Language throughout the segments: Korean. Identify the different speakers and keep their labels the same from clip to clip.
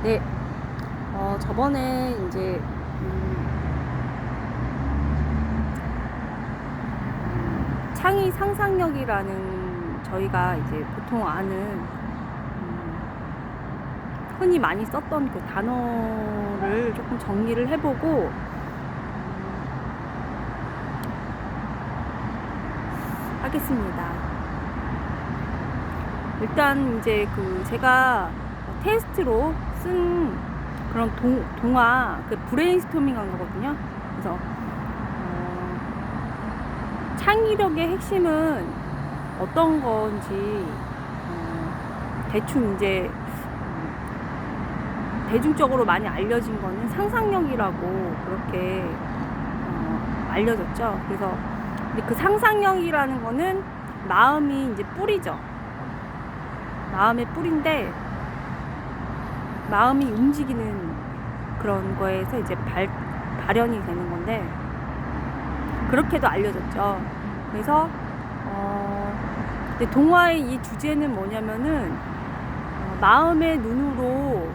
Speaker 1: 네, 저번에 이제 창의 상상력이라는 저희가 이제 보통 아는 흔히 많이 썼던 그 단어를 조금 정리를 해보고 하겠습니다. 일단 이제 그 제가 테스트로 쓴 그런 동화 그 브레인스토밍 한 거거든요. 그래서 창의력의 핵심은 어떤 건지 대충 이제 대중적으로 많이 알려진 거는 상상력이라고 그렇게 알려졌죠. 그래서 그 상상력이라는 거는 마음이 이제 뿌리죠. 마음의 뿌리인데 마음이 움직이는 그런 거에서 이제 발현이 되는 건데 그렇게도 알려졌죠. 그래서 근데 동화의 이 주제는 뭐냐면은 마음의 눈으로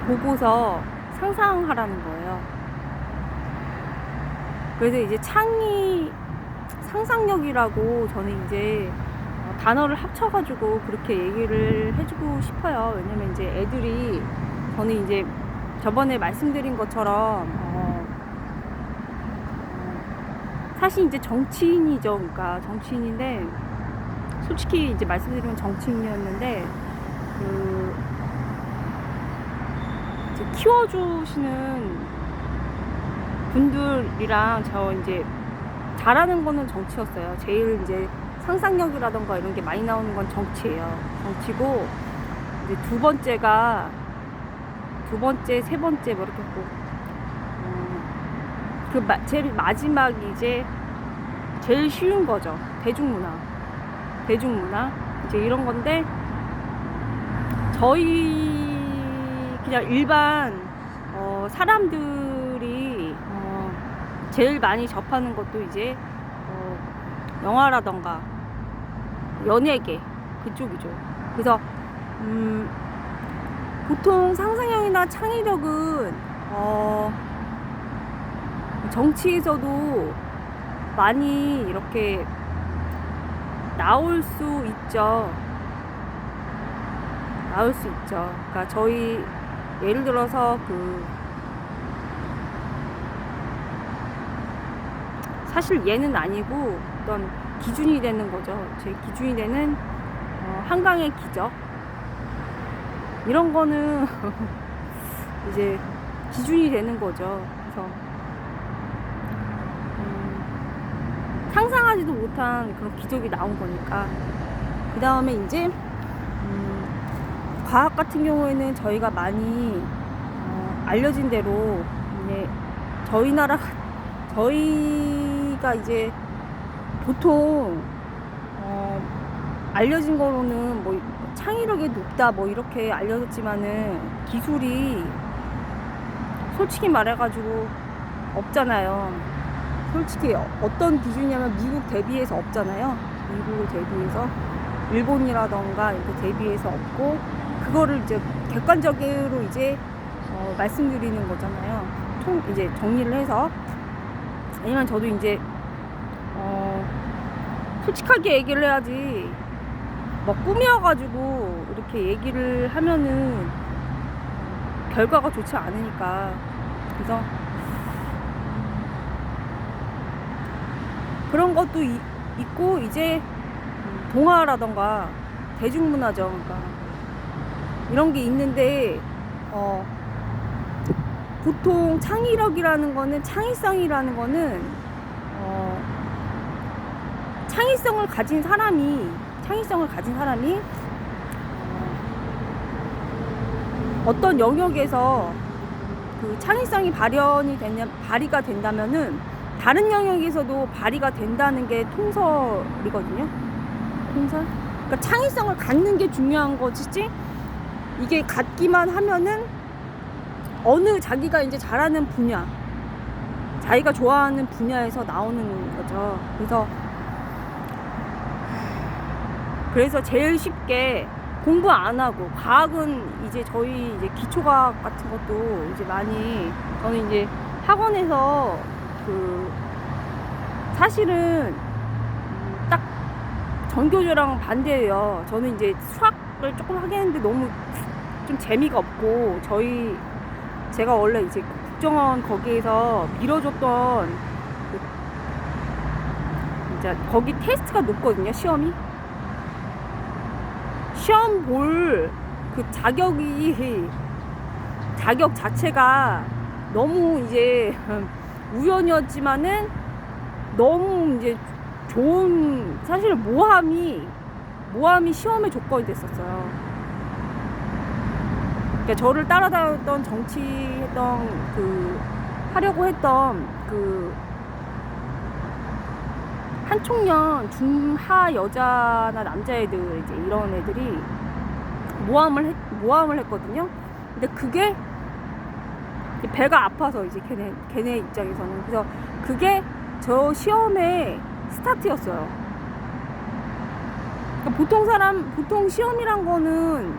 Speaker 1: 보고서 상상하라는 거예요. 그래서 이제 상상력이라고 저는 이제 단어를 합쳐가지고 그렇게 얘기를 해주고 싶어요. 왜냐면 이제 애들이 저는 이제 저번에 말씀드린 것처럼 사실 이제 정치인이죠. 그러니까 정치인인데 솔직히 이제 말씀드리면 정치인이었는데 이제 키워주시는 분들이랑 저 이제 잘하는 거는 정치였어요. 제일 이제 상상력이라던가 이런 게 많이 나오는 건 정치예요. 정치고 이제 두 번째, 세 번째 뭐 이렇게 제일 마지막이 이제 제일 쉬운 거죠. 대중문화 이제 이런 건데 저희 그냥 일반 사람들이 제일 많이 접하는 것도 이제 영화라던가 연예계 그쪽이죠. 그래서 보통 상상력이나 창의력은 정치에서도 많이 이렇게 나올 수 있죠. 그러니까 저희 예를 들어서 사실 얘는 아니고 어떤 기준이 되는 거죠. 제 기준이 되는 한강의 기적 이런 거는 이제 기준이 되는 거죠. 그래서 상상하지도 못한 그런 기적이 나온 거니까. 그 다음에 이제 과학 같은 경우에는 저희가 많이 알려진 대로 이제 저희가 이제 보통 알려진 거로는 뭐 창의력이 높다 뭐 이렇게 알려졌지만은 기술이 솔직히 말해가지고 없잖아요. 솔직히 어떤 기준이냐면 미국 대비해서 없잖아요. 미국을 대비해서 일본이라던가 이렇게 대비해서 없고 그거를 이제 객관적으로 이제 말씀드리는 거잖아요. 이제 정리를 해서. 아니면 저도 이제 솔직하게 얘기를 해야지 뭐 꾸며가지고 이렇게 얘기를 하면은 결과가 좋지 않으니까. 그래서 그런 것도 있고 이제 동화라던가 대중문화죠. 그러니까 이런 게 있는데 보통 창의성이라는 거는 창의성을 가진 사람이 어떤 영역에서 그 창의성이 발휘가 된다면은 다른 영역에서도 발휘가 된다는 게 통설이거든요. 그러니까 창의성을 갖는 게 중요한 거지. 이게 갖기만 하면은 자기가 이제 잘하는 분야, 자기가 좋아하는 분야에서 나오는 거죠. 그래서 제일 쉽게 공부 안 하고, 과학은 이제 저희 이제 기초과학 같은 것도 이제 많이, 저는 이제 학원에서 그 사실은 딱 전교조랑 반대예요. 저는 이제 수학을 조금 하긴 했는데 너무 좀 재미가 없고, 제가 원래 이제 국정원 거기에서 밀어줬던 진짜 거기 테스트가 높거든요. 시험 볼 그 자격 자체가 너무 이제 우연이었지만은 너무 이제 좋은, 사실 모함이 시험의 조건이 됐었어요. 그러니까 저를 따라다녔던 하려고 했던 한총련 중하 여자나 남자애들, 이제 이런 애들이 모함을 했거든요. 근데 그게 배가 아파서, 이제 걔네 입장에서는. 그래서 그게 저 시험의 스타트였어요. 그러니까 보통 시험이란 거는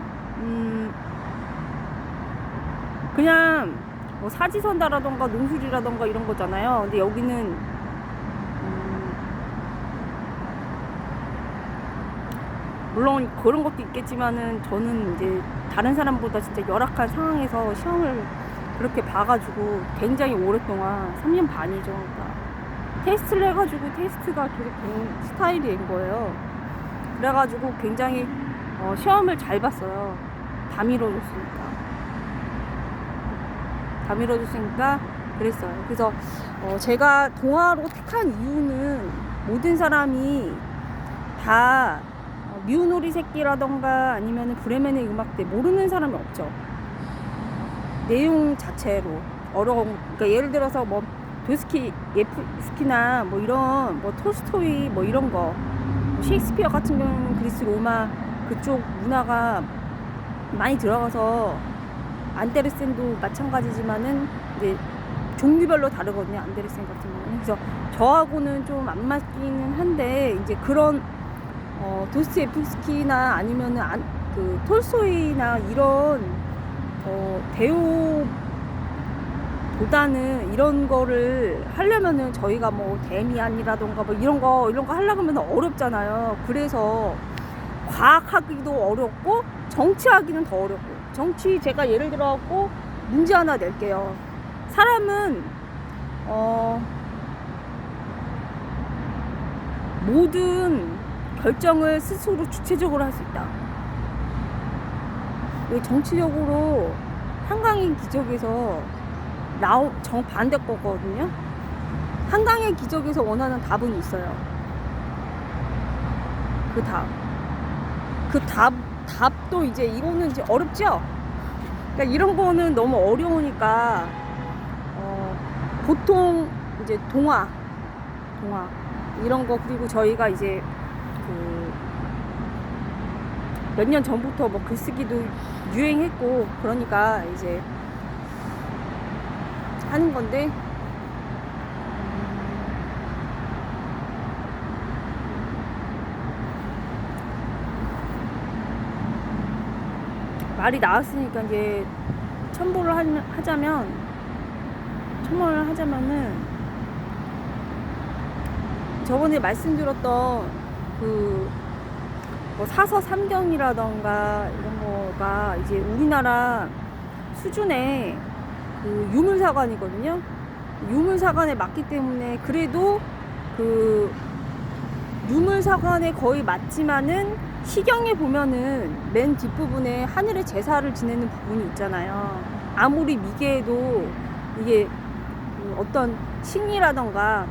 Speaker 1: 그냥 뭐 사지선다라던가 논술이라던가 이런 거잖아요. 근데 여기는 물론 그런 것도 있겠지만은, 저는 이제 다른 사람보다 진짜 열악한 상황에서 시험을 그렇게 봐가지고 굉장히 오랫동안 3년 반이죠. 그러니까 테스트를 해가지고 테스트가 계속 된 스타일이 된 거예요. 그래가지고 굉장히 시험을 잘 봤어요. 다 밀어줬으니까 그랬어요. 그래서 제가 동아로 택한 이유는, 모든 사람이 다 미운오리 새끼라던가 아니면 브레멘의 음악대 모르는 사람이 없죠. 내용 자체로 그러니까 예를 들어서 뭐 도스키예프스키나 뭐 이런, 뭐 톨스토이 뭐 이런 거, 셰익스피어 같은 경우는 그리스 로마 그쪽 문화가 많이 들어가서, 안데르센도 마찬가지지만은 이제 종류별로 다르거든요. 안데르센 같은 경우는. 그래서 저하고는 좀 안 맞기는 한데, 이제 그런 도스토옙스키나 아니면은 톨스토이나 이런 배우보다는 이런 거를 하려면은, 저희가 뭐 데미안이라던가 뭐 이런 거 하려면 어렵잖아요. 그래서 과학하기도 어렵고 정치하기는 더 어렵고. 정치, 제가 예를 들어갖고 문제 하나 낼게요. 사람은 모든 결정을 스스로 주체적으로 할 수 있다. 정치적으로 한강의 기적에서 정반대 거거든요. 한강의 기적에서 원하는 답은 있어요. 그 답도 이제, 이거는 이제 어렵죠? 그러니까 이런 거는 너무 어려우니까, 보통 이제 동화 이런 거, 그리고 저희가 이제 몇 년 전부터 뭐 글쓰기도 유행했고, 그러니까 이제 하는 건데, 말이 나왔으니까 이제 첨언을 하자면은, 저번에 말씀드렸던 뭐 사서 삼경이라던가 이런 거가 이제 우리나라 수준의 유물사관이거든요. 유물사관에 맞기 때문에, 그래도 유물사관에 거의 맞지만은, 시경에 보면은 맨 뒷부분에 하늘의 제사를 지내는 부분이 있잖아요. 아무리 미개해도 이게 어떤 신이라던가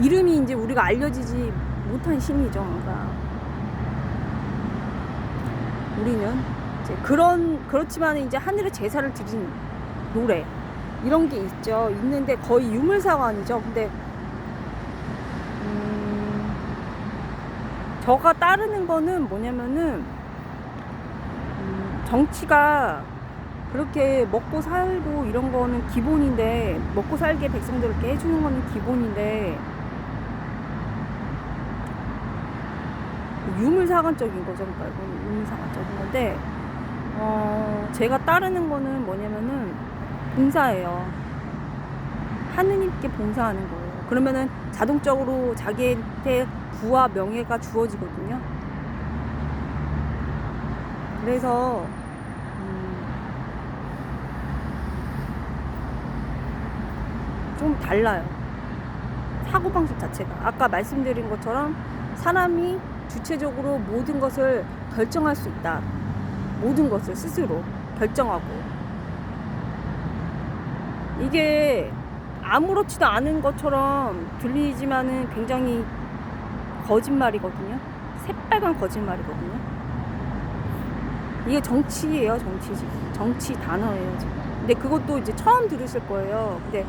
Speaker 1: 이름이 이제 우리가 알려지지 못한 신이죠. 그러니까 우리는 이제 그렇지만 이제 하늘의 제사를 드린 노래 이런 게 있는데 거의 유물사관이죠. 근데 저가 따르는 거는 뭐냐면은, 정치가 그렇게 먹고 살고 이런 거는 기본인데, 먹고 살게 백성들께 해주는 거는 기본인데, 유물사관적인 거죠. 그러니까 이건 유물사관적인 건데, 제가 따르는 거는 뭐냐면은 봉사예요. 하느님께 봉사하는 거예요. 그러면은 자동적으로 자기한테 부와 명예가 주어지거든요. 그래서 좀 달라요. 사고방식 자체가. 아까 말씀드린 것처럼 사람이 주체적으로 모든 것을 결정할 수 있다. 모든 것을 스스로 결정하고. 이게 아무렇지도 않은 것처럼 들리지만은 굉장히 거짓말이거든요. 새빨간 거짓말이거든요. 이게 정치예요, 정치 지금. 정치 단어예요, 지금. 근데 그것도 이제 처음 들으실 거예요. 근데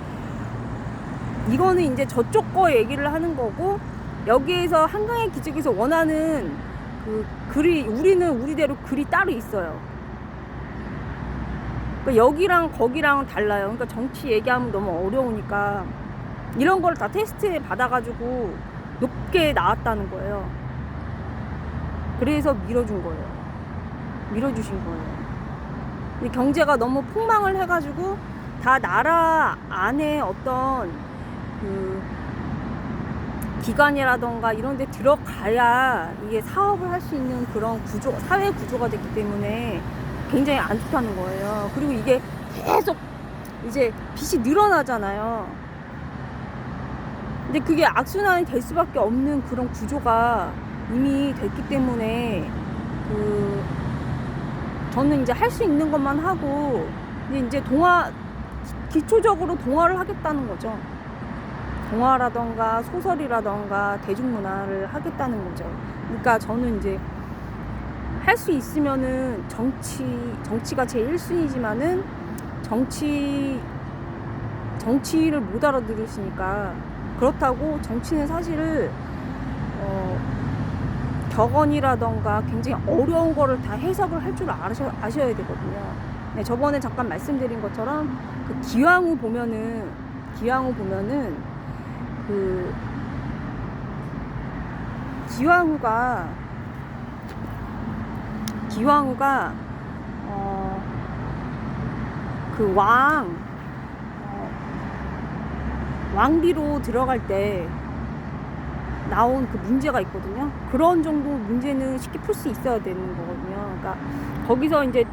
Speaker 1: 이거는 이제 저쪽 거 얘기를 하는 거고, 여기에서 한강의 기적에서 원하는 그 글이, 우리는 우리대로 글이 따로 있어요. 그러니까 여기랑 거기랑 달라요. 그러니까 정치 얘기하면 너무 어려우니까 이런 걸 다 테스트 받아가지고 높게 나왔다는 거예요. 그래서 밀어준 거예요. 밀어주신 거예요. 이 경제가 너무 폭망을 해가지고 다 나라 안에 어떤 그 기관이라던가 이런 데 들어가야 이게 사업을 할 수 있는 그런 구조, 사회 구조가 됐기 때문에 굉장히 안 좋다는 거예요. 그리고 이게 계속 이제 빚이 늘어나잖아요. 근데 그게 악순환이 될 수밖에 없는 그런 구조가 이미 됐기 때문에 저는 이제 할 수 있는 것만 하고 이제 기초적으로 동화를 하겠다는 거죠. 동화라던가 소설이라던가 대중문화를 하겠다는 거죠. 그러니까 저는 이제 할 수 있으면은 정치가 제 1순위지만은 정치를 못 알아들으시니까, 그렇다고 정치는 사실을 격언이라던가 굉장히 어려운 거를 다 해석을 할 줄 아셔야 되거든요. 네, 저번에 잠깐 말씀드린 것처럼 그 기왕후 보면은 그 기왕후가 그 왕비로 들어갈 때 나온 그 문제가 있거든요. 그런 정도 문제는 쉽게 풀 수 있어야 되는 거거든요. 그러니까 거기서 이제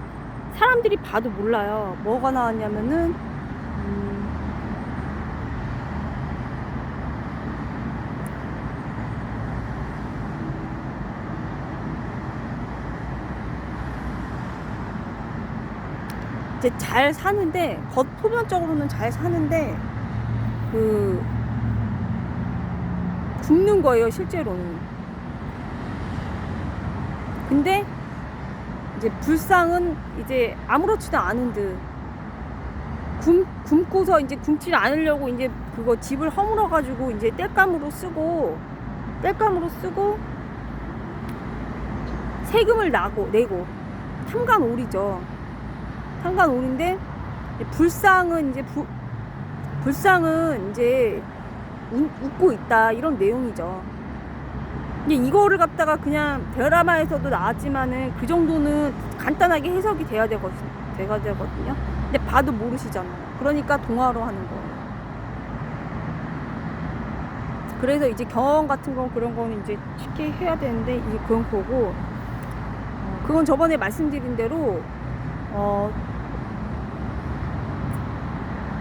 Speaker 1: 사람들이 봐도 몰라요. 뭐가 나왔냐면은 이제 잘 사는데, 표면적으로는 잘 사는데 굶는 거예요, 실제로는. 근데 이제 불상은 이제 아무렇지도 않은 듯 굶고서 이제 굶지 않으려고 이제 그거 집을 허물어 가지고 이제 땔감으로 쓰고 세금을 내고 탕간오리죠. 탕간오리인데 불상은 이제 웃고 있다, 이런 내용이죠. 근데 이거를 갖다가 그냥 드라마에서도 나왔지만은 그 정도는 간단하게 해석이 돼야 되거든요. 근데 봐도 모르시잖아요. 그러니까 동화로 하는 거예요. 그래서 이제 경험 같은 건, 그런 거는 이제 쉽게 해야 되는데, 이게 그런 거고, 그건 저번에 말씀드린 대로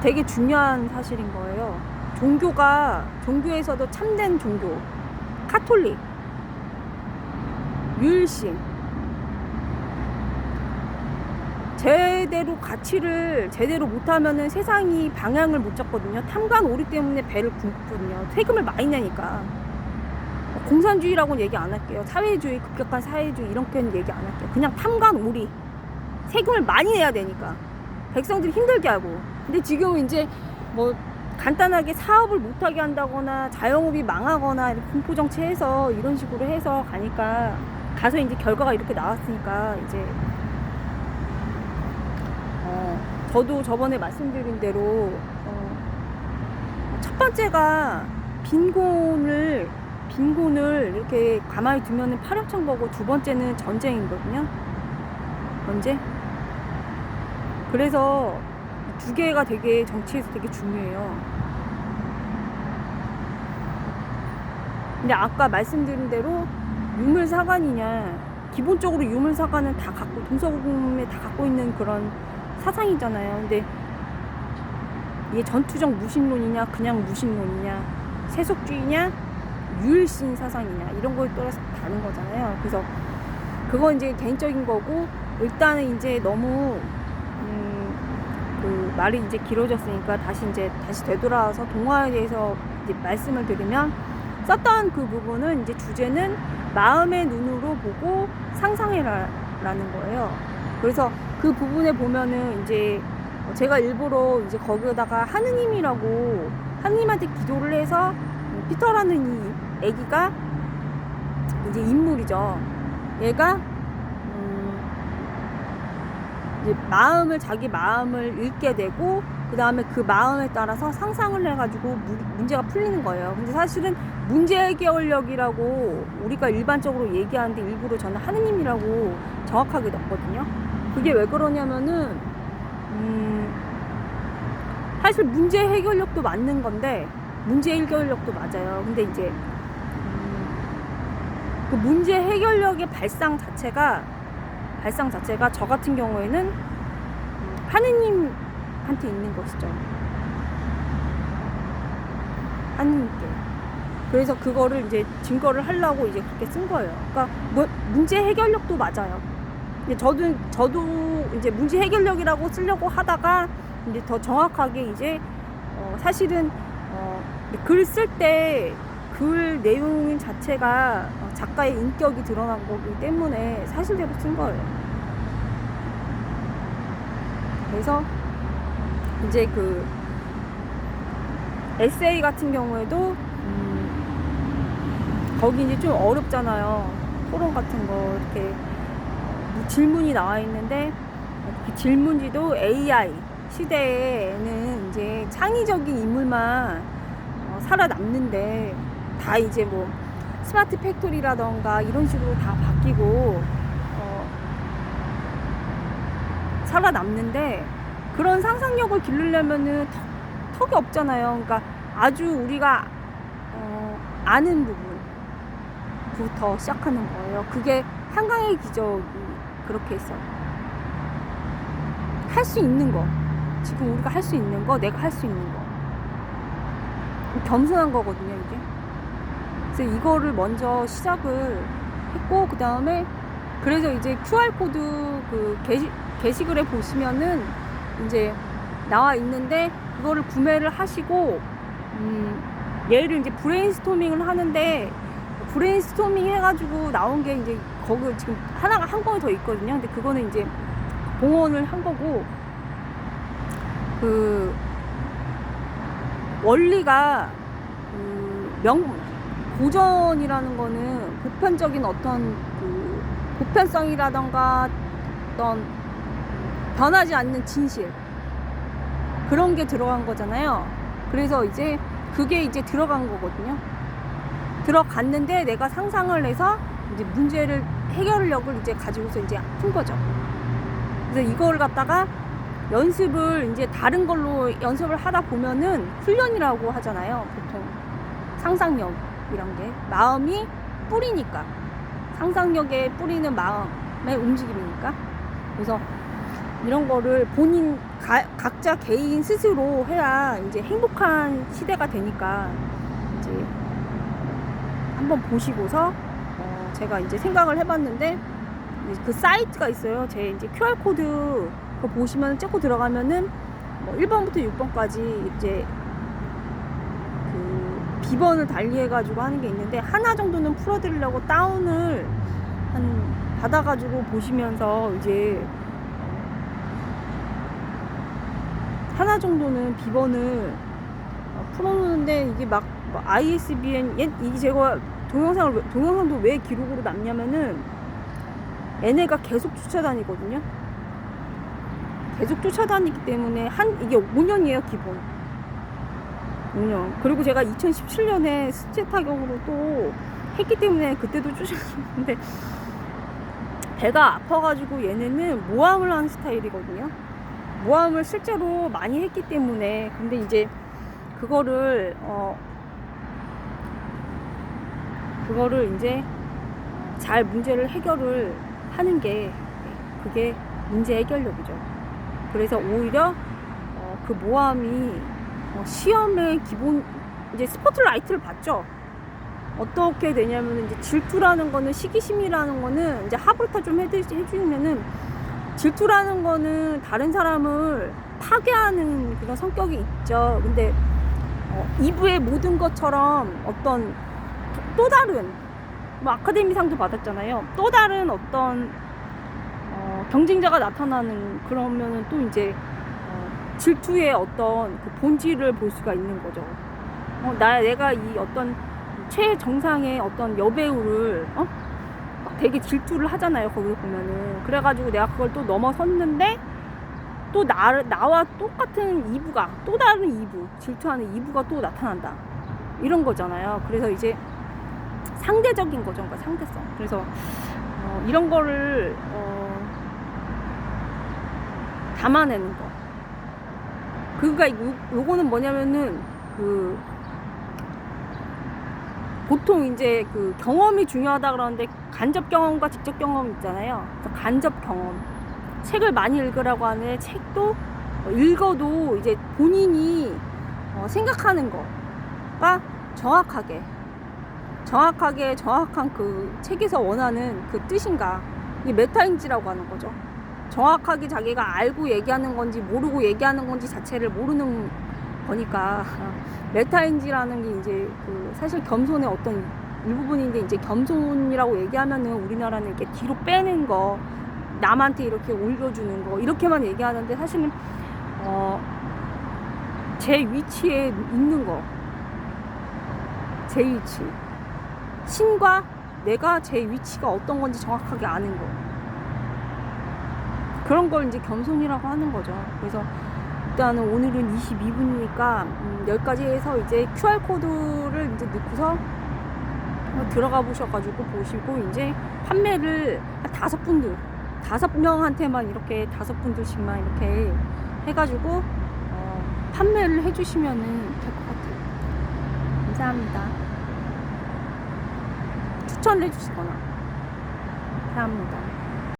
Speaker 1: 되게 중요한 사실인 거예요. 종교에서도 참된 종교, 카톨릭, 유일신, 가치를 제대로 못하면은 세상이 방향을 못 잡거든요. 탐관오리 때문에 배를 굶거든요. 세금을 많이 내니까. 공산주의라고는 얘기 안 할게요. 사회주의, 급격한 사회주의 이렇게는 얘기 안 할게요. 그냥 탐관오리. 세금을 많이 내야 되니까 백성들이 힘들게 하고. 근데 지금은 이제 뭐 간단하게 사업을 못하게 한다거나 자영업이 망하거나 공포정치해서 이런 식으로 해서 가니까, 가서 이제 결과가 이렇게 나왔으니까 이제 저도 저번에 말씀드린 대로 첫 번째가 빈곤을 빈곤을 이렇게 가만히 두면은 파렴치한 거고, 두 번째는 전쟁이거든요. 전쟁. 그래서 두 개가 되게 정치에서 되게 중요해요. 근데 아까 말씀드린 대로 유물사관이냐, 기본적으로 유물사관은 다 갖고, 동서고금에 다 갖고 있는 그런 사상이잖아요. 근데 이게 전투적 무신론이냐, 그냥 무신론이냐, 세속주의냐, 유일신 사상이냐, 이런 거에 따라서 다른 거잖아요. 그래서 그건 이제 개인적인 거고, 일단은 이제 너무 그 말이 이제 길어졌으니까 다시 되돌아와서 동화에 대해서 이제 말씀을 드리면, 썼던 그 부분은 이제 주제는 마음의 눈으로 보고 상상해라 라는 거예요. 그래서 그 부분에 보면은 이제 제가 일부러 이제 거기에다가 하느님한테 기도를 해서, 피터라는 이 애기가 이제 인물이죠. 얘가 이제 자기 마음을 읽게 되고, 그 다음에 그 마음에 따라서 상상을 해가지고 문제가 풀리는 거예요. 근데 사실은 문제 해결력이라고 우리가 일반적으로 얘기하는데, 일부러 저는 하느님이라고 정확하게 넣거든요. 그게 왜 그러냐면은 사실 문제 해결력도 맞는 건데, 문제 해결력도 맞아요. 근데 이제 그 문제 해결력의 발상 자체가 저 같은 경우에는 하느님한테 있는 것이죠. 하느님께. 그래서 그거를 이제 증거를 하려고 이제 그렇게 쓴 거예요. 그러니까 문제 해결력도 맞아요. 근데 저도 이제 문제 해결력이라고 쓰려고 하다가 이제 더 정확하게 이제 사실은 글 쓸 때 글 내용 자체가 작가의 인격이 드러난 거기 때문에 사실대로 쓴 거예요. 그래서 이제 그 에세이 같은 경우에도 거기 이제 좀 어렵잖아요. 토론 같은 거 이렇게 질문이 나와 있는데, 그 질문지도 AI 시대에는 이제 창의적인 인물만 살아남는데, 다 이제 뭐 스마트 팩토리라던가 이런 식으로 다 바뀌고 살아남는데, 그런 상상력을 기르려면은 턱이 없잖아요. 그러니까 아주 우리가 아는 부분부터 시작하는 거예요. 그게 한강의 기적이 그렇게 있어요. 할 수 있는 거, 지금 우리가 할 수 있는 거, 내가 할 수 있는 거, 겸손한 거거든요, 이게. 그래서 이거를 먼저 시작을 했고, 그 다음에 그래서 이제 QR코드 그 게시글에 보시면은 이제 나와 있는데, 그거를 구매를 하시고 얘를 이제 브레인스토밍을 하는데, 브레인스토밍 해가지고 나온 게 이제 거기 지금 하나가 한 권이 더 있거든요. 근데 그거는 이제 봉헌을 한 거고, 그 원리가 고전이라는 거는 보편적인 어떤 그 보편성이라던가 어떤 변하지 않는 진실, 그런 게 들어간 거잖아요. 그래서 이제 그게 이제 들어간 거거든요. 들어갔는데 내가 상상을 해서 이제 문제를 해결력을 이제 가지고서 이제 푼 거죠. 그래서 이걸 갖다가 연습을 이제 다른 걸로 연습을 하다 보면은 훈련이라고 하잖아요. 보통 상상력이란 게 마음이 뿌리니까, 상상력에 뿌리는 마음의 움직임이니까. 그래서 이런 거를 각자 개인 스스로 해야 이제 행복한 시대가 되니까, 이제 한번 보시고서 제가 이제 생각을 해봤는데, 그 사이트가 있어요. 제 이제 QR코드 그거 보시면 찍고 들어가면은 뭐 1번부터 6번까지 이제 그 비번을 달리해가지고 하는 게 있는데, 하나 정도는 풀어드리려고 다운을 받아가지고 보시면서 이제 하나 정도는 비번을 풀어놓는데, 이게 막 ISBN, 이게 제가 동영상도 왜 기록으로 남냐면은 얘네가 계속 쫓아다니거든요. 계속 쫓아다니기 때문에 이게 5년이에요, 기본. 5년. 그리고 제가 2017년에 수제 타격으로 또 했기 때문에 그때도 쫓아갔는데 배가 아파가지고 얘네는 모함을 하는 스타일이거든요. 모함을 실제로 많이 했기 때문에. 근데 이제 그거를 이제 잘 문제를 해결을 하는 게 그게 문제 해결력이죠. 그래서 오히려 그 모함이 시험의 기본 이제 스포트라이트를 받죠. 어떻게 되냐면 이제 질투라는 거는 시기심이라는 거는 이제 하부터 좀 해주면은 질투라는 거는 다른 사람을 파괴하는 그런 성격이 있죠. 근데 2부의 모든 것처럼 어떤 또 다른 뭐 아카데미상도 받았잖아요. 또 다른 어떤 경쟁자가 나타나는 그러면은 또 이제 질투의 어떤 그 본질을 볼 수가 있는 거죠. 내가 이 어떤 최정상의 어떤 여배우를 막 되게 질투를 하잖아요. 거기 보면은. 그래가지고 내가 그걸 또 넘어섰는데 또 나와 똑같은 2부가 또 다른 2부 질투하는 2부가 또 나타난다. 이런 거잖아요. 그래서 이제 상대적인 거죠. 그러니까 상대성. 그래서 이런 거를 담아내는 거. 그러니까 요거는 뭐냐면은 보통 이제 그 경험이 중요하다 그러는데 간접 경험과 직접 경험 있잖아요. 그래서 간접 경험. 책을 많이 읽으라고 하는데 책도 읽어도 이제 본인이 생각하는 거가 정확한 그 책에서 원하는 그 뜻인가. 이게 메타인지라고 하는 거죠. 정확하게 자기가 알고 얘기하는 건지 모르고 얘기하는 건지 자체를 모르는 거니까 메타인지라는 게 이제 그 사실 겸손의 어떤 일부분인데 이제 겸손이라고 얘기하면은 우리나라는 이렇게 뒤로 빼는 거 남한테 이렇게 올려주는 거 이렇게만 얘기하는데 사실은 제 위치에 있는 거 제 위치 신과 내가 제 위치가 어떤 건지 정확하게 아는 거 그런 걸 이제 겸손이라고 하는 거죠. 그래서 일단은 오늘은 22분이니까 여기까지 해서 이제 QR코드를 이제 넣고서 들어가 보셔가지고 보시고 이제 판매를 한 5명한테만 이렇게 5분들씩만 이렇게 해가지고 판매를 해주시면은 될 것 같아요. 감사합니다. 추천을 해주시거나 감사합니다.